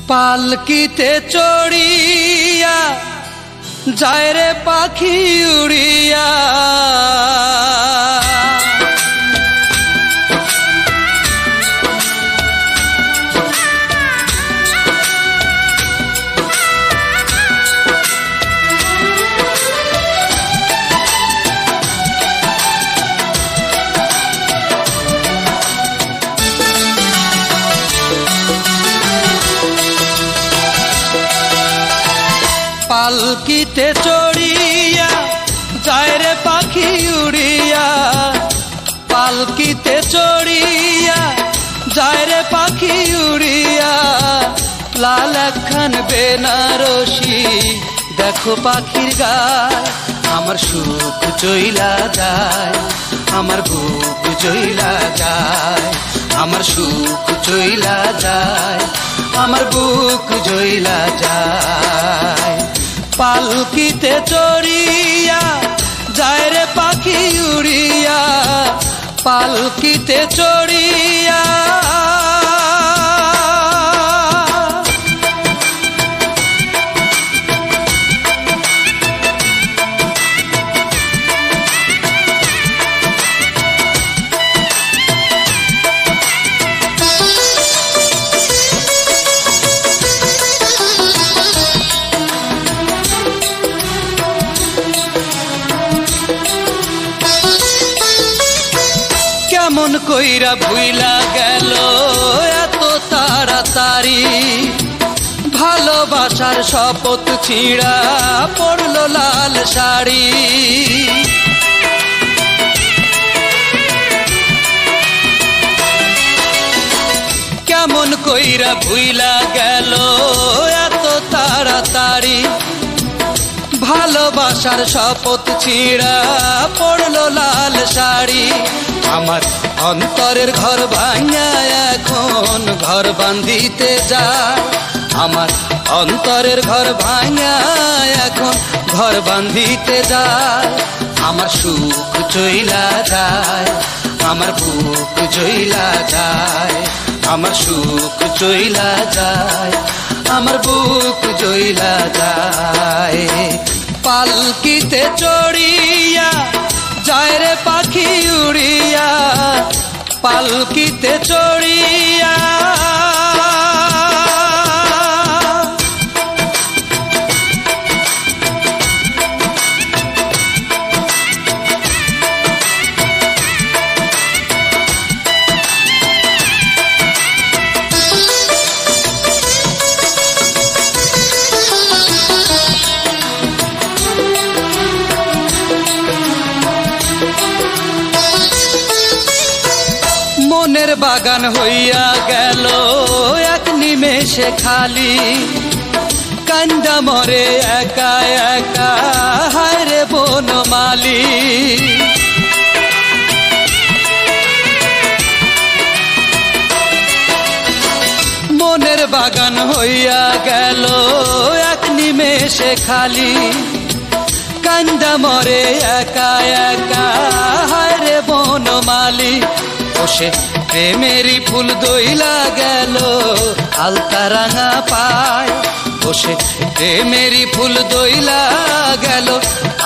পালকিতে চড়িয়া যায় রে পাখি উড়িয়া, পালকিতে চড়িয়া যায় রে পাখি উড়িয়া, পালকিতে চড়িয়া যায় রে পাখি উড়িয়া, লাল একখান বেনারসি দেখো পাখির গায়, আমার সুখ চইলা যায়, আমার বুক চইলা যায়, আমার সুখ চইলা যায়, আমার বুক চইলা যায়। পালকিতে চড়িয়া যায় রে পাখি উড়িয়া, পালকিতে চড়িয়া। কেমন কইরা ভুইলা গেল এত তাড়াতাড়ি, ভালোবাসার শপথ ছিঁড়া পড়লো লাল শাড়ি। কেমন কইরা ভুইলা গেল এত তাড়াতাড়ি, ভালোবাসার শপথ ছিঁড়া পড়লো লাল শাড়ি। আমার অন্তরের ঘর ভাঙা এখন ঘর বাঁধিতে যায়, আমার অন্তরের ঘর ভাঙা এখন ঘর বাঁধিতে যায়, আমার সুখ চইলা যায়, আমার বুক চইলা যায়, আমার সুখ চইলা যায়, আমার বুক চইলা যায়। পালকিতে চড়িয়া যায় রে পাখি উড়িয়া, পালকিতে চড়িয়া। মনের বাগান হইয়া গেল এক নিমেষে খালি, কান্দা মরে একা একা হায় রে বনমালী। মনের বাগান হইয়া গেল এক নিমেষে খালি, কান্দা মরে একা একা হায় রে বনমালী। বসে প্রেমেরই ফুল দইলা গেল আলতা রাঙা পায়, বসে প্রেমেরই ফুল দইলা গেল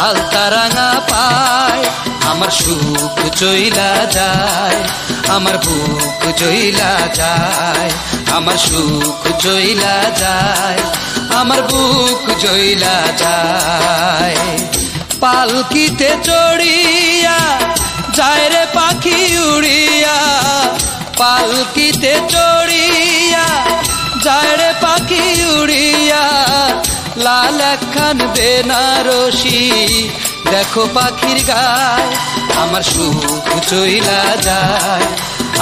আলতা রাঙা পায়, আমার সুখ চইলা যায়, আমার বুক চইলা যায়, আমার সুখ চইলা যায়, আমার বুক চইলা যায়। পালকিতে চড়িয়া যায় রে পাখি উড়িয়া, পালকিতে চড়িয়া যায় রে পাখি উড়িয়া, লাল একখান বেনারসি দেখো পাখির গায়, আমার সুখ চইলা যায়,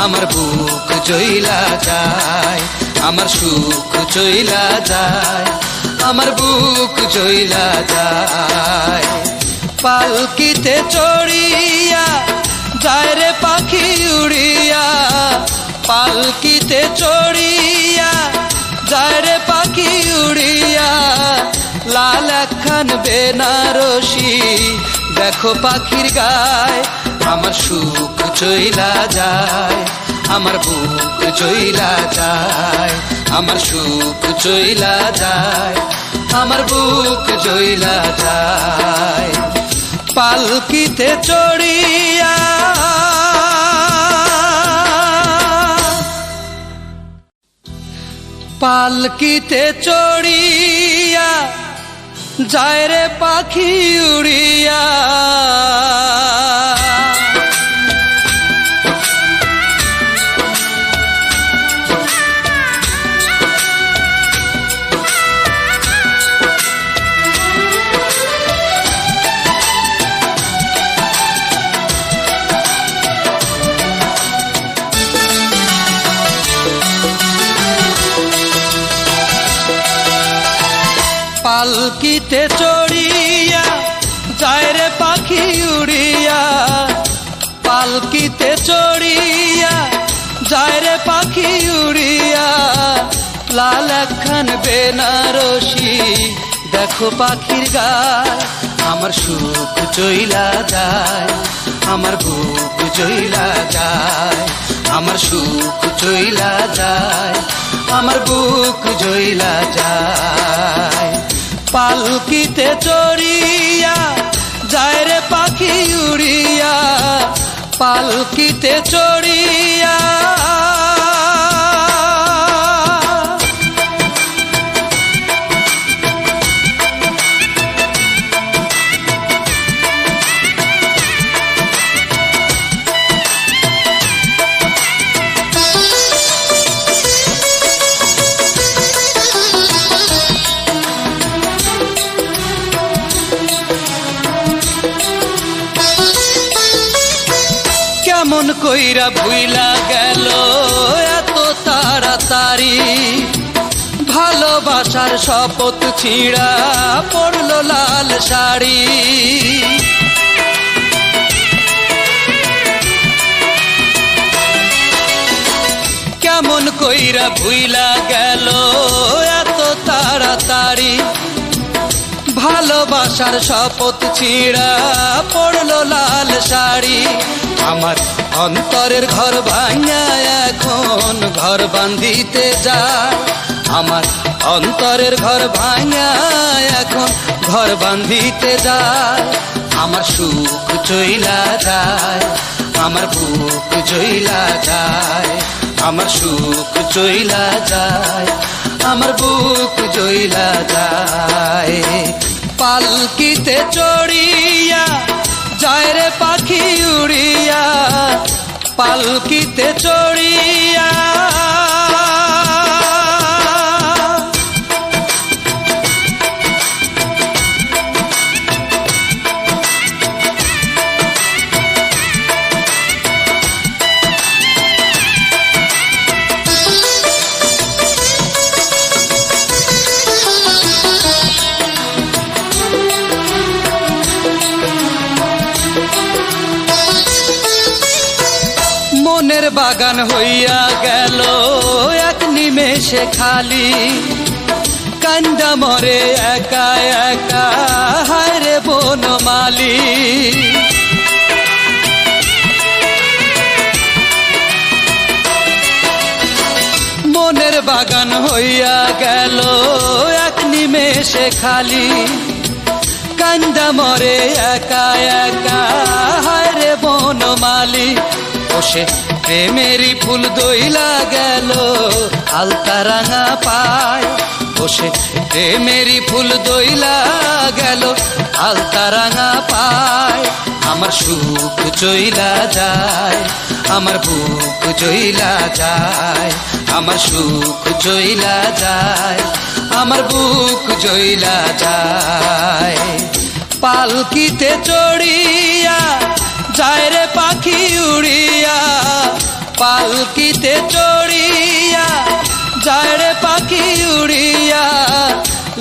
আমার বুক চইলা যায়, আমার সুখ চইলা যায়, আমার বুক চইলা যায়। পালকিতে চড়িয়া যায় রে পাখি উড়িয়া, পালকিতে চড়িয়া যায় রে পাখি উড়িয়া, লাল একখান বেনারসি দেখো পাখির গায়, আমার সুখ চইলা যায়, আমার বুক চইলা যায়, আমার সুখ চইলা যায়, আমার বুক চইলা যায়। পালকিতে চড়িয়া পালকিতে চড়িয়া যায় রে পাখি উড়িয়া, পালকিতে চড়িয়া যায় রে পাখি উড়িয়া, পালকিতে চড়িয়া যায় রে পাখি উড়িয়া। লাল একখান বেনারসি দেখো পাখির গায়, আমার সুখ চইলা যায়, আমার বুক চইলা যায়, আমার সুখ চইলা যায়, আমার বুক চইলা যায়। পালকিতে চড়িয়া যায় রে পাখি উড়িয়া, পালকিতে চড়িয়া কেমন কইরা ভুইলা গেল এত তাড়াতাড়ি, ভালোবাসার শপথ ছিঁড়া পড়লো লাল শাড়ি। কেমন কইরা ভুইলা গেল এত তাড়াতাড়ি, ভালোবাসার শপথ ছিঁড়া পড়লো লাল শাড়ি। আমার অন্তরের ঘর ভাঙা এখন ঘর বাঁধিতে যায়, আমার অন্তরের ঘর ভাঙা এখন ঘর বাঁধিতে যায়। আমার সুখ চইলা যায়, আমার বুক চইলা যায়, আমার সুখ চইলা যায়, আমার বুক চইলা যায়। পালকিতে চড়িয়া যায় রে পাখি উড়িয়া, পালকিতে চড়িয়া মনের বাগান হইয়া গেল এক নিমেষে খালি, কান্দা মরে একা একা হায় রে বনমালী। মনের বাগান হইয়া গেল এক নিমেষে খালি, কান্দা মরে একা একা হায় রে বনমালী। বসে প্রেমেরই ফুল দইলা গেল আলতা রাঙা পায়, বসে প্রেমেরই ফুল দইলা গেল আলতা রাঙা পায়। আমার সুখ চইলা যায়, আমার বুক চইলা যায়, আমার সুখ চইলা যায়, আমার বুক চইলা যায়। পালকিতে চড়িয়া যায় রে পাখি উড়িয়া, পালকিতে চড়িয়া যায় রে পাখি উড়িয়া।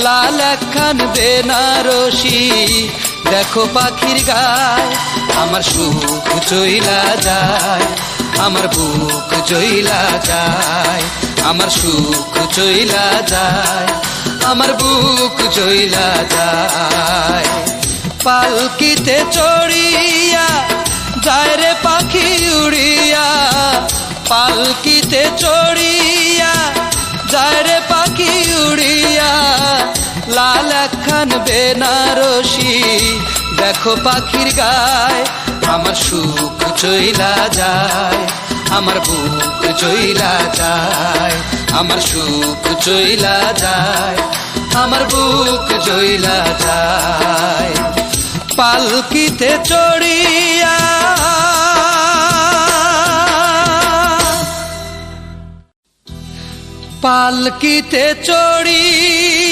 লাল একখান বেনারসি দেখো পাখির গায়, আমার সুখ চইলা যায়, আমার বুক চইলা যায়, আমার সুখ চইলা যায়, আমার বুক চইলা যায়। পালকিতে চড়িয়া যায় রে পাখি উড়িয়া, পালকিতে চড়িয়া যায় রে পাখি উড়িয়া, লাল একখান বেনারসি দেখো পাখির গায়। আমার সুখ চইলা যায়, আমার বুক চইলা যায়, আমার সুখ চইলা যায়, আমার বুক চইলা যায়। পালকিতে চড়িয়া, পালকিতে চড়িয়া